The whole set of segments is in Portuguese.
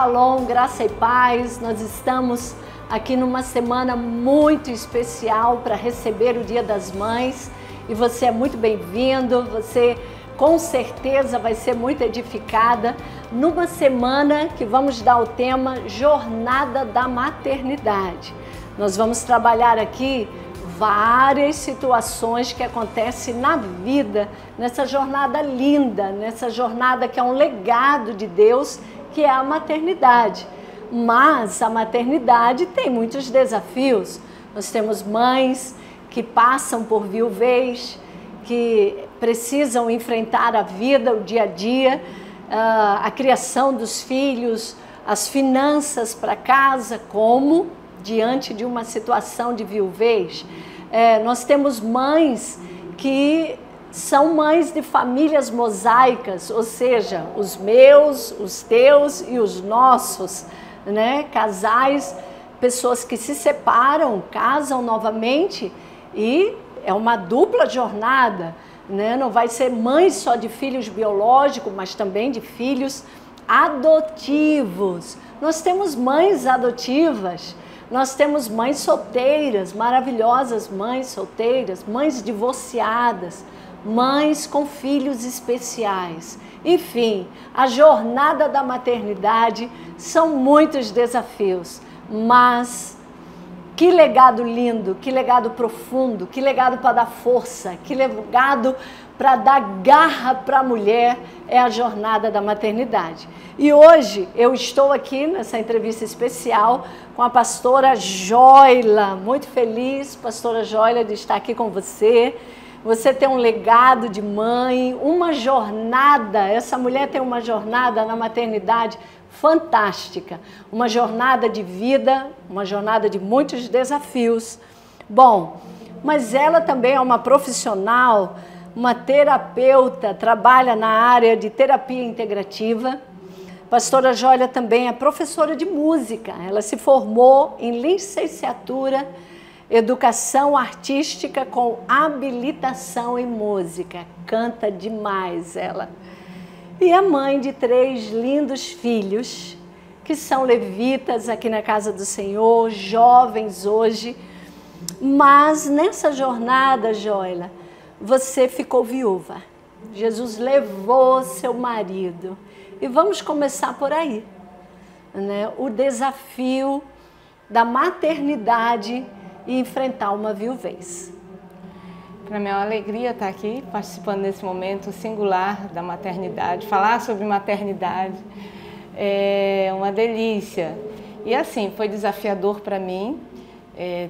Shalom, graça e paz. Nós estamos aqui numa semana muito especial para receber o Dia das Mães e você é muito bem-vindo, você com certeza vai ser muito edificada numa semana que vamos dar o tema Jornada da Maternidade. Nós vamos trabalhar aqui várias situações que acontecem na vida, nessa jornada linda, nessa jornada que é um legado de Deus, que é a maternidade. Mas a maternidade tem muitos desafios. Nós temos mães que passam por viuvez, que precisam enfrentar a vida, o dia a dia, a criação dos filhos, as finanças para casa, como diante de uma situação de viuvez. Nós temos mães que são mães de famílias mosaicas, ou seja, os meus, os teus e os nossos, né? Casais, pessoas que se separam, casam novamente e é uma dupla jornada, né? Não vai ser mãe só de filhos biológicos, mas também de filhos adotivos. Nós temos mães adotivas, nós temos mães solteiras, maravilhosas mães solteiras, mães divorciadas, mães com filhos especiais. Enfim, a jornada da maternidade são muitos desafios, mas que legado lindo, que legado profundo, que legado para dar força, que legado para dar garra para a mulher é a jornada da maternidade. E hoje eu estou aqui nessa entrevista especial com a pastora Joila, muito feliz, pastora Joila, de estar aqui com você. Você tem um legado de mãe, uma jornada, essa mulher tem uma jornada na maternidade fantástica, uma jornada de vida, uma jornada de muitos desafios. Bom, mas ela também é uma profissional, uma terapeuta, trabalha na área de terapia integrativa. Pastora Joila também é professora de música, ela se formou em licenciatura Educação Artística com habilitação em música. Canta demais ela. E é mãe de 3 lindos filhos, que são levitas aqui na casa do Senhor, jovens hoje. Mas nessa jornada, Joila, você ficou viúva. Jesus levou seu marido. E vamos começar por aí, né? O desafio da maternidade e enfrentar uma viuvez. Para mim é uma alegria estar aqui participando desse momento singular da maternidade. Falar sobre maternidade é uma delícia. E assim, foi desafiador para mim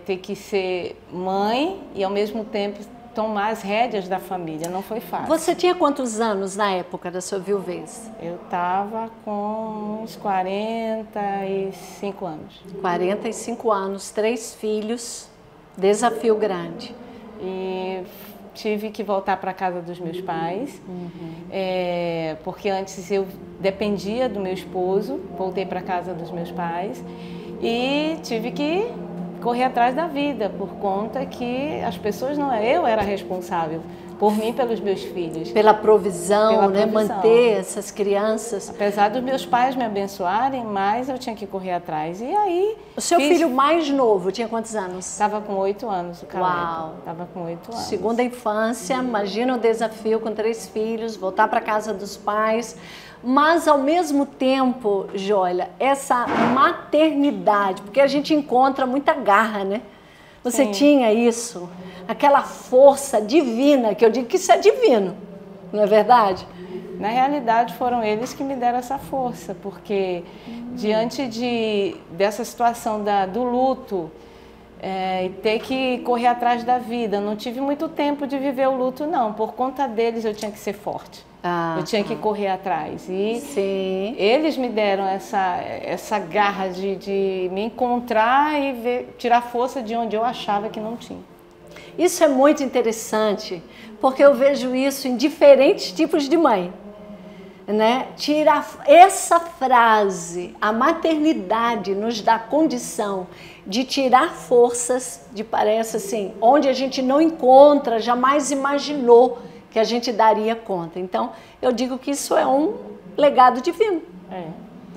ter que ser mãe e ao mesmo tempo tomar as rédeas da família. Não foi fácil. Você tinha quantos anos na época da sua viuvez? Eu estava com uns 45 anos. 45 anos, 3 filhos, desafio grande. E tive que voltar para a casa dos meus pais, porque antes eu dependia do meu esposo, voltei para a casa dos meus pais e tive que correr atrás da vida, por conta que as pessoas não... Eu era responsável por mim e pelos meus filhos. Pela provisão, né? Manter essas crianças. Apesar dos meus pais me abençoarem, mas eu tinha que correr atrás. E aí... O seu filho mais novo tinha quantos anos? Estava com 8 anos, o Caleb. Uau! Estava com 8 anos. Segunda infância, imagina o desafio com 3 filhos, voltar para a casa dos pais. Mas, ao mesmo tempo, Joila, essa maternidade, porque a gente encontra muita garra, né? Você tinha isso, aquela força divina, que eu digo que isso é divino, não é verdade? Na realidade, foram eles que me deram essa força, porque diante dessa situação do luto, e ter que correr atrás da vida, não tive muito tempo de viver o luto, não. Por conta deles, eu tinha que ser forte. Eu tinha que correr atrás. E eles me deram essa garra de me encontrar e tirar força de onde eu achava que não tinha. Isso é muito interessante, porque eu vejo isso em diferentes tipos de mãe. Né? Essa frase, a maternidade nos dá condição de tirar forças, parece assim, onde a gente não encontra, jamais imaginou que a gente daria conta. Então, eu digo que isso é um legado divino.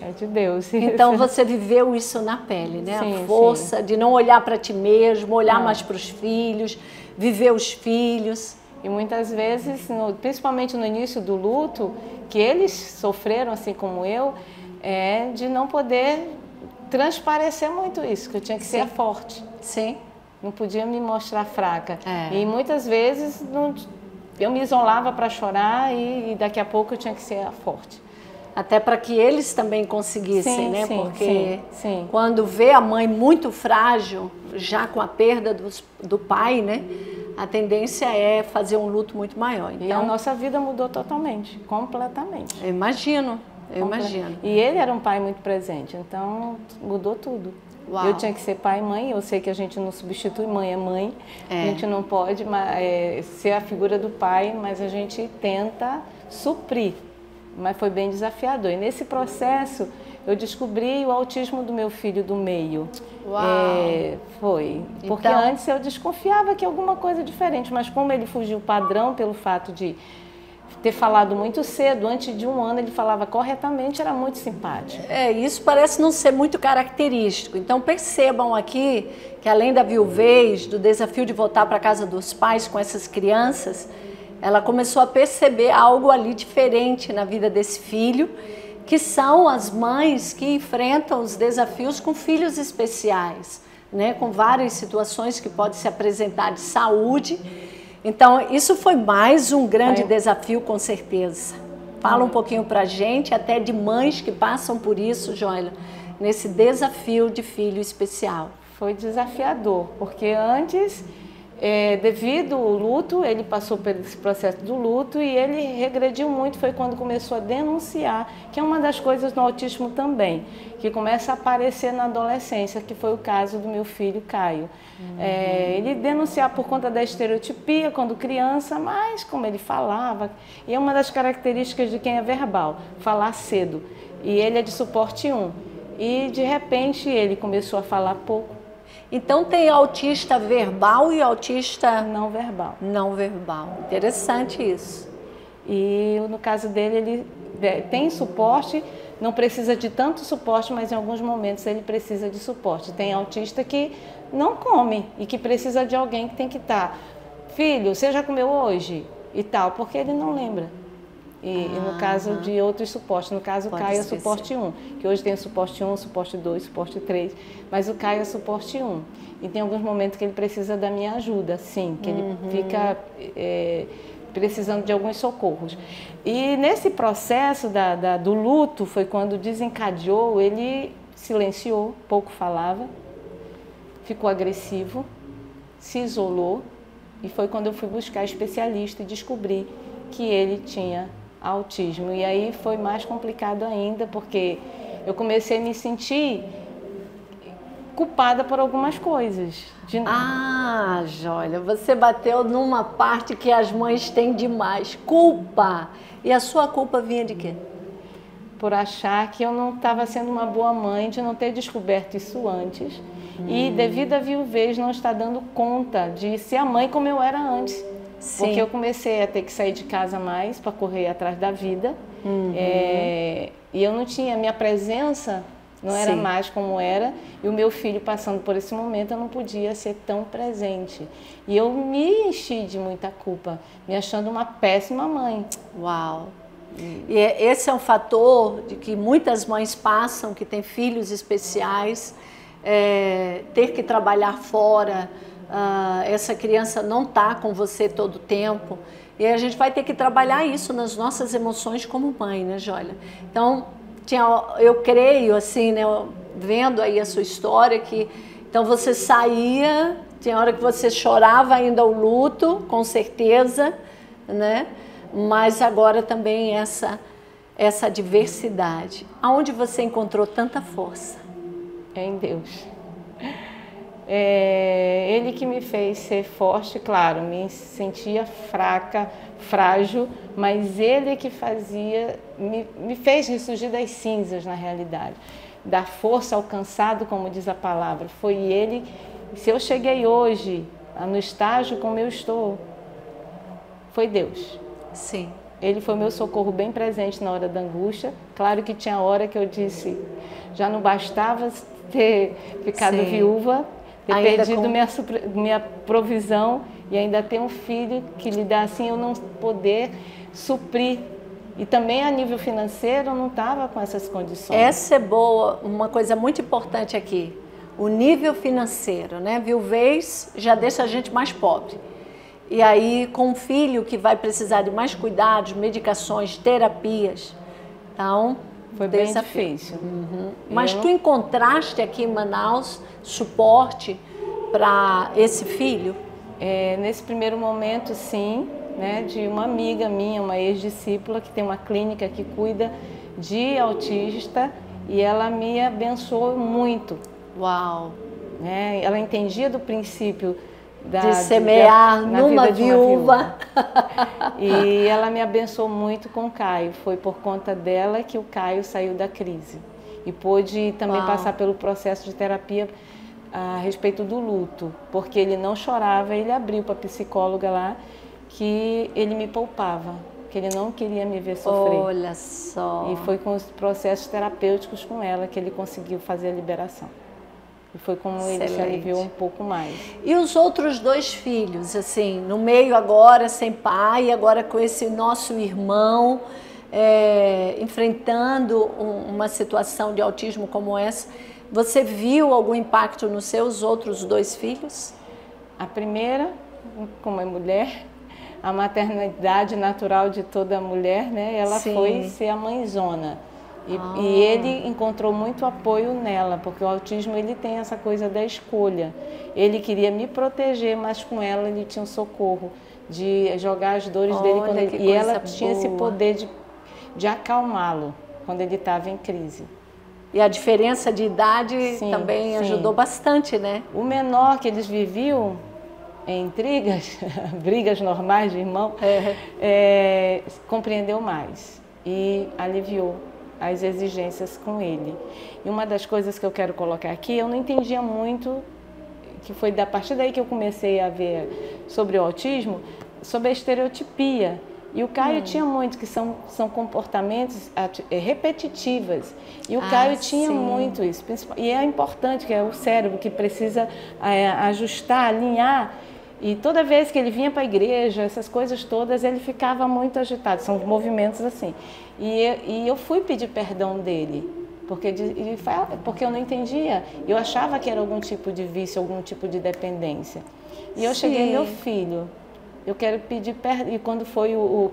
É de Deus. Então você viveu isso na pele, né? Sim, a força de não olhar para ti mesmo, olhar mais para os filhos, viver os filhos. E muitas vezes, principalmente no início do luto, que eles sofreram, assim como eu, é de não poder transparecer muito isso, que eu tinha que ser forte. Sim. Não podia me mostrar fraca. E muitas vezes eu me isolava para chorar e daqui a pouco eu tinha que ser forte. Até para que eles também conseguissem, né? Porque sim. quando vê a mãe muito frágil, já com a perda do pai, né? A tendência é fazer um luto muito maior. Então, e a nossa vida mudou totalmente, completamente. Eu imagino. E ele era um pai muito presente, então mudou tudo. Uau. Eu tinha que ser pai e mãe, eu sei que a gente não substitui, mãe é mãe, a gente não pode ser a figura do pai, mas a gente tenta suprir. Mas foi bem desafiador. E nesse processo eu descobri o autismo do meu filho do meio. Uau! Foi. Porque antes eu desconfiava que alguma coisa diferente, mas como ele fugiu padrão pelo fato de ter falado muito cedo, antes de 1 ano ele falava corretamente, era muito simpático. Isso parece não ser muito característico. Então percebam aqui que além da viuvez, do desafio de voltar para a casa dos pais com essas crianças, ela começou a perceber algo ali diferente na vida desse filho, que são as mães que enfrentam os desafios com filhos especiais, né? Com várias situações que podem se apresentar de saúde. Então, isso foi mais um grande desafio, com certeza. Fala um pouquinho pra gente, até de mães que passam por isso, Joyla, nesse desafio de filho especial. Foi desafiador, porque antes, devido ao luto, ele passou por esse processo do luto e ele regrediu muito, foi quando começou a denunciar, que é uma das coisas no autismo também, que começa a aparecer na adolescência, que foi o caso do meu filho Caio. Ele denunciava por conta da estereotipia quando criança, mas como ele falava, e é uma das características de quem é verbal, falar cedo, e ele é de suporte 1, e de repente ele começou a falar pouco. Então tem autista verbal e autista não verbal. Não verbal. Interessante isso. E no caso dele, ele tem suporte, não precisa de tanto suporte, mas em alguns momentos ele precisa de suporte. Tem autista que não come e que precisa de alguém que tem que estar. Filho, você já comeu hoje? E tal, porque ele não lembra. E no caso de outros suportes, no caso o Caio é suporte 1, que hoje tem suporte 1, suporte 2, suporte 3, mas o Caio é suporte 1. E tem alguns momentos que ele precisa da minha ajuda, sim, que ele fica precisando de alguns socorros. E nesse processo do luto, foi quando desencadeou, ele silenciou, pouco falava, ficou agressivo, se isolou, e foi quando eu fui buscar especialista e descobri que ele tinha autismo. E aí foi mais complicado ainda, porque eu comecei a me sentir culpada por algumas coisas. Joyla, você bateu numa parte que as mães têm demais, culpa. E a sua culpa vinha de quê? Por achar que eu não estava sendo uma boa mãe, de não ter descoberto isso antes. E devido à viuvez, não estar dando conta de ser a mãe como eu era antes. Sim. Porque eu comecei a ter que sair de casa mais para correr atrás da vida. E eu não tinha, minha presença não era mais como era. E o meu filho passando por esse momento, eu não podia ser tão presente. E eu me enchi de muita culpa, me achando uma péssima mãe. Uau! E esse é um fator de que muitas mães passam, que têm filhos especiais, ter que trabalhar fora. Essa criança não está com você todo o tempo e a gente vai ter que trabalhar isso nas nossas emoções como mãe, né, Joyla? Então, eu creio, assim, né, vendo aí a sua história, que então você saía, tinha hora que você chorava ainda o luto, com certeza, né? Mas agora também essa diversidade. Aonde você encontrou tanta força? É em Deus. Ele que me fez ser forte, claro, me sentia fraca, frágil, mas ele que me fez ressurgir das cinzas na realidade, da força alcançada, como diz a palavra. Foi ele, se eu cheguei hoje no estágio como eu estou, foi Deus. Sim. Ele foi meu socorro bem presente na hora da angústia. Claro que tinha hora que eu disse, já não bastava ter ficado Sim. viúva, ter Ainda perdido minha provisão e ainda ter um filho que lhe dá assim, eu não poder suprir. E também a nível financeiro eu não estava com essas condições. Essa é boa, uma coisa muito importante aqui. O nível financeiro, né? Viuvez já deixa a gente mais pobre. E aí, com um filho que vai precisar de mais cuidados, medicações, terapias, então, foi bem difícil. Mas tu encontraste aqui em Manaus suporte para esse filho? Nesse primeiro momento, sim, né, de uma amiga minha, uma ex-discípula, que tem uma clínica que cuida de autista, e ela me abençoou muito. Uau! Né? Ela entendia do princípio de semear numa viúva. E ela me abençoou muito com o Caio. Foi por conta dela que o Caio saiu da crise. E pôde também passar pelo processo de terapia a respeito do luto. Porque ele não chorava, ele abriu para a psicóloga lá que ele me poupava, que ele não queria me ver sofrer. Olha só! E foi com os processos terapêuticos com ela que ele conseguiu fazer a liberação. E foi como ele se aliviou um pouco mais. E os outros 2 filhos, assim, no meio agora sem pai, agora com esse nosso irmão, enfrentando uma situação de autismo como essa, você viu algum impacto nos seus outros 2 filhos? A primeira, como é mulher, a maternidade natural de toda mulher, né? Ela foi ser a mãezona. E ele encontrou muito apoio nela, porque o autismo ele tem essa coisa da escolha. Ele queria me proteger, mas com ela ele tinha um socorro de jogar as dores dele quando ele, e ela tinha esse poder de acalmá-lo quando ele estava em crise. E a diferença de idade também ajudou bastante, né? O menor que eles viviam em intrigas, brigas normais de irmão, compreendeu mais e aliviou as exigências com ele. E uma das coisas que eu quero colocar aqui, eu não entendia muito, que foi a partir daí que eu comecei a ver sobre o autismo, sobre a estereotipia. E o Caio tinha muito, que são comportamentos repetitivos. E o Caio tinha muito isso. E é importante, que é o cérebro que precisa ajustar, alinhar. E toda vez que ele vinha para a igreja, essas coisas todas, ele ficava muito agitado. São movimentos assim. E eu fui pedir perdão dele, porque eu não entendia. Eu achava que era algum tipo de vício, algum tipo de dependência. E eu cheguei, meu filho, eu quero pedir perdão. E quando foi o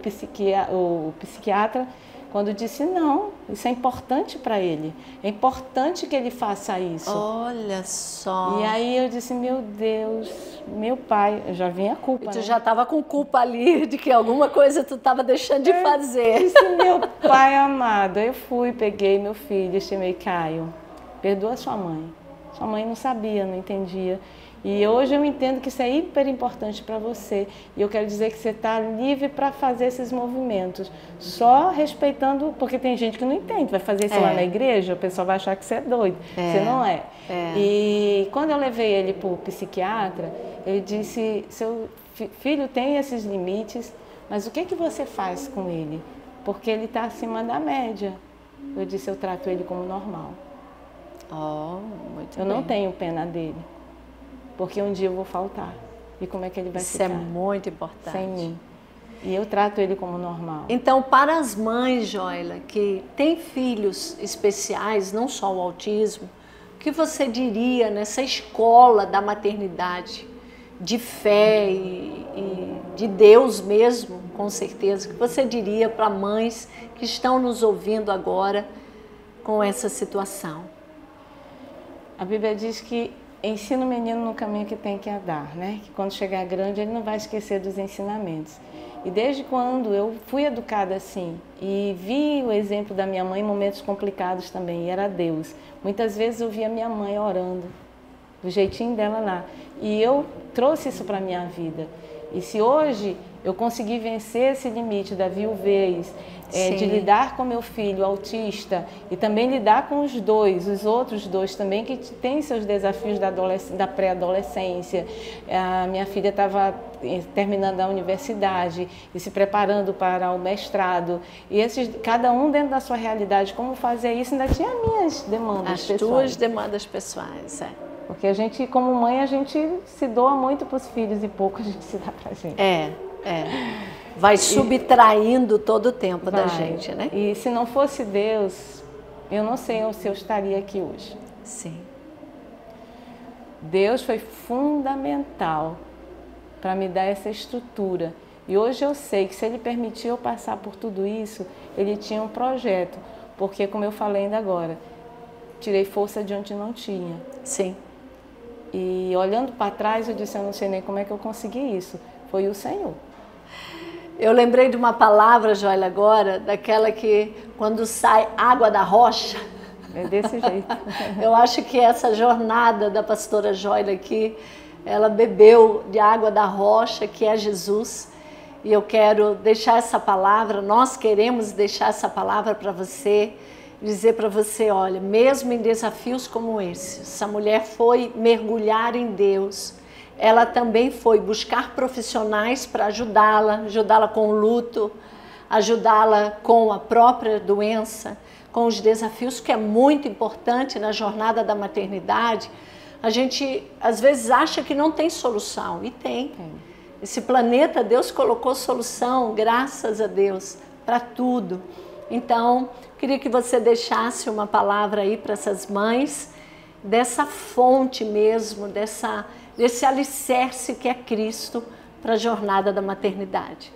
psiquiatra, quando disse, não, isso é importante para ele. É importante que ele faça isso. Olha só. E aí eu disse, meu Deus, meu pai, eu já vinha a culpa. E tu já estava com culpa ali de que alguma coisa tu estava deixando de fazer. Eu disse, meu pai amado. Aí eu fui, peguei meu filho e chamei Caio. Perdoa sua mãe. Sua mãe não sabia, não entendia. E hoje eu entendo que isso é hiper importante para você. E eu quero dizer que você está livre para fazer esses movimentos. Só respeitando, porque tem gente que não entende. Vai fazer isso lá na igreja, o pessoal vai achar que você é doido. Você não é. E quando eu levei ele para o psiquiatra, ele disse, seu filho tem esses limites, mas o que você faz com ele? Porque ele está acima da média. Eu disse, eu trato ele como normal. Muito eu não tenho pena dele. Porque um dia eu vou faltar. E como é que ele vai ficar? Isso é muito importante. Sem mim. E eu trato ele como normal. Então, para as mães, Joyla, que têm filhos especiais, não só o autismo, o que você diria nessa escola da maternidade, de fé e de Deus mesmo, com certeza, o que você diria para mães que estão nos ouvindo agora com essa situação? A Bíblia diz que ensina o menino no caminho que tem que andar, né? Que quando chegar grande ele não vai esquecer dos ensinamentos. E desde quando eu fui educada assim e vi o exemplo da minha mãe em momentos complicados também, e era Deus. Muitas vezes eu via minha mãe orando, do jeitinho dela lá. E eu trouxe isso para a minha vida. E se hoje eu conseguir vencer esse limite da viuvez, de lidar com meu filho autista e também lidar com os outros dois também que têm seus desafios da pré-adolescência. A minha filha estava terminando a universidade e se preparando para o mestrado. E cada um dentro da sua realidade, como fazer isso, ainda tinha minhas demandas pessoais. As tuas demandas pessoais, Porque a gente, como mãe, a gente se doa muito para os filhos e pouco a gente se dá para a gente. Vai subtraindo todo o tempo da gente, né? E se não fosse Deus, eu não sei se eu estaria aqui hoje. Sim. Deus foi fundamental para me dar essa estrutura. E hoje eu sei que se Ele permitiu eu passar por tudo isso, Ele tinha um projeto. Porque, como eu falei ainda agora, tirei força de onde não tinha. Sim. E olhando para trás, eu disse, eu não sei nem como é que eu consegui isso. Foi o Senhor. Eu lembrei de uma palavra, Joyla, agora, daquela que quando sai água da rocha. É desse jeito. Eu acho que essa jornada da pastora Joyla aqui, ela bebeu de água da rocha, que é Jesus. E eu quero deixar essa palavra, nós queremos deixar essa palavra para você, dizer para você, olha, mesmo em desafios como esse, essa mulher foi mergulhar em Deus. Ela também foi buscar profissionais para ajudá-la com o luto, ajudá-la com a própria doença, com os desafios, que é muito importante na jornada da maternidade. A gente às vezes acha que não tem solução, e tem. Esse planeta, Deus colocou solução, graças a Deus, para tudo. Então, queria que você deixasse uma palavra aí para essas mães, dessa fonte mesmo, desse alicerce que é Cristo para a jornada da maternidade.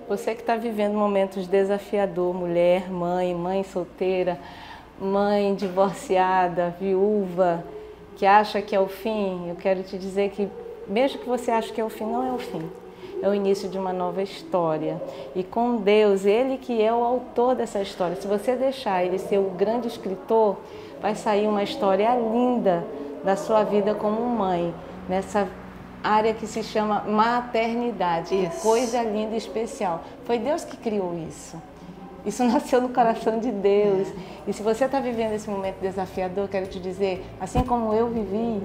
Você que está vivendo momentos desafiadores, mulher, mãe solteira, mãe divorciada, viúva, que acha que é o fim, eu quero te dizer que mesmo que você ache que é o fim, não é o fim. É o início de uma nova história. E com Deus, Ele que é o autor dessa história. Se você deixar Ele ser o grande escritor, vai sair uma história linda da sua vida como mãe, nessa área que se chama maternidade. Que coisa linda e especial. Foi Deus que criou isso. Isso nasceu no coração de Deus. E se você está vivendo esse momento desafiador, eu quero te dizer, assim como eu vivi,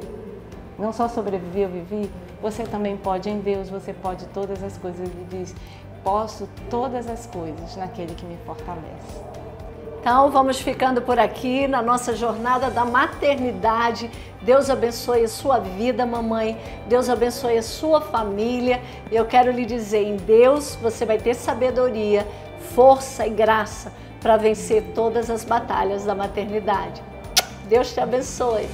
não só sobrevivi, eu vivi, você também pode em Deus, você pode todas as coisas. Ele diz, posso todas as coisas naquele que me fortalece. Então, vamos ficando por aqui na nossa jornada da maternidade. Deus abençoe a sua vida, mamãe. Deus abençoe a sua família. Eu quero lhe dizer, em Deus você vai ter sabedoria, força e graça para vencer todas as batalhas da maternidade. Deus te abençoe.